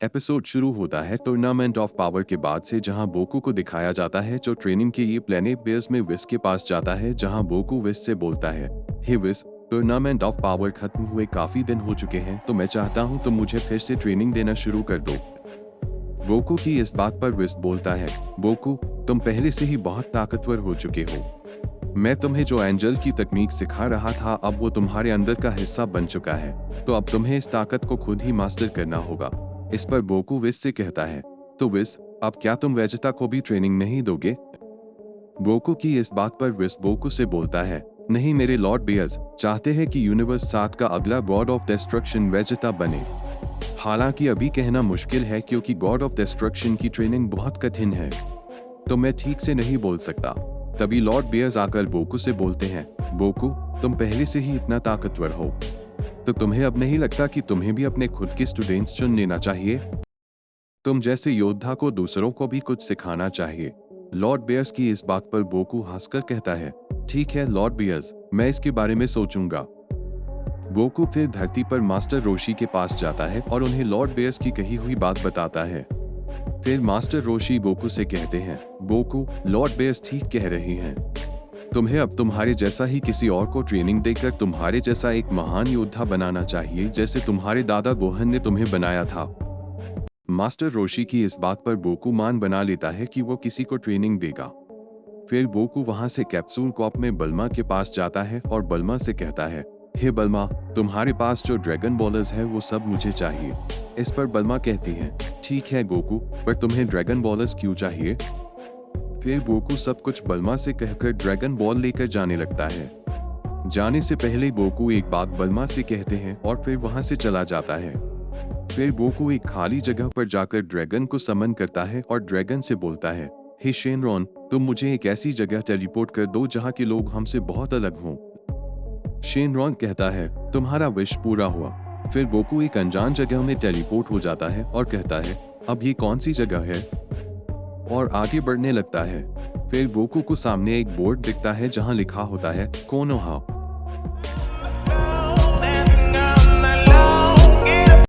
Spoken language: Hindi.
एपिसोड शुरू होता है टूर्नामेंट ऑफ पावर के बाद से, जहां बोकू को दिखाया जाता है जो ट्रेनिंग के लिए प्लेनेट बेयर्स में विस के पास जाता है, जहां बोकू विस से बोलता है, हे विस, टूर्नामेंट ऑफ पावर खत्म हुए काफी दिन हो चुके हैं, तो मैं चाहता हूं तुम मुझे फिर से ट्रेनिंग देना शुरू कर दो। बोकू की इस बात पर विस बोलता है, बोकू, तुम पहले से ही बहुत ताकतवर हो चुके हो। मैं तुम्हें जो एंजल की तकनीक सिखा रहा था अब वो तुम्हारे अंदर का हिस्सा बन चुका है, तो अब तुम्हें इस ताकत को खुद ही मास्टर करना होगा। इस पर बोकू विस से कहता है, तो विस, अब क्या तुम वेजिटा को भी ट्रेनिंग नहीं दोगे? बोकू की इस बात पर विस बोकू से बोलता है, नहीं मेरे लॉर्ड बेयर्स चाहते हैं कि यूनिवर्स 7 का अगला गॉड ऑफ डिस्ट्रक्शन वेजिटा बने। हालांकि अभी कहना मुश्किल है क्योंकि गॉड ऑफ डिस्ट्रक्शन की ट्रेनिंग बहुत कठिन है, तो मैं ठीक से नहीं बोल सकता। तभी लॉर्ड बेयर्स आकर बोकू से बोलते हैं, बोकू, तुम पहले से ही इतना ताकतवर हो, तो तुम्हें अब नहीं लगता कि तुम्हें भी अपने खुद के स्टूडेंट्स चुन लेना चाहिए? तुम जैसे योद्धा को दूसरों को भी कुछ सिखाना चाहिए। लॉर्ड बेयर्स की इस बात पर बोकू हंसकर कहता है, ठीक है लॉर्ड बेयर्स, मैं इसके बारे में सोचूंगा। बोकू फिर धरती पर मास्टर रोशी के पास जाता है और उन्हें लॉर्ड बेयर्स की कही हुई बात बताता है। फिर मास्टर रोशी बोकू से कहते हैं, बोकू, लॉर्ड बेयर्स ठीक कह रही हैं। तुम्हें अब तुम्हारे जैसा ही किसी और को ट्रेनिंग देकर तुम्हारे जैसा एक महान योद्धा बनाना चाहिए, जैसे तुम्हारे दादा गोहन ने तुम्हें बनाया था। मास्टर रोशी की इस बात पर बोकू मान बना लेता है कि वो किसी को ट्रेनिंग देगा। फिर बोकू वहां से कैप्सूल कॉप में बल्मा के पास जाता है और बल्मा से कहता है, हे बल्मा, तुम्हारे पास जो ड्रैगन बॉलर्स है वो सब मुझे चाहिए। इस पर बल्मा कहती है, ठीक है गोकू, पर तुम्हें ड्रैगन बॉलर्स क्यों चाहिए? फिर बोकू सब कुछ बल्मा से कहकर ड्रैगन बॉल लेकर जाने लगता है। जाने से पहले बोकू एक बात बल्मा से कहते हैं और फिर वहां से चला जाता है। फिर बोकू एक खाली जगह पर जाकर ड्रैगन को समन करता है और ड्रैगन से बोलता है, हे शेनरॉन, तुम मुझे एक ऐसी जगह टेलीपोर्ट कर दो जहां के लोग हमसे बहुत अलग हों। शेनरॉन कहता है, तुम्हारा विश पूरा हुआ। फिर बोकू एक अनजान जगह में टेलीपोर्ट हो जाता है और कहता है, अब ये कौन सी जगह है? और आगे बढ़ने लगता है। फिर बोकू को सामने एक बोर्ड दिखता है जहां लिखा होता है, कोनोहा।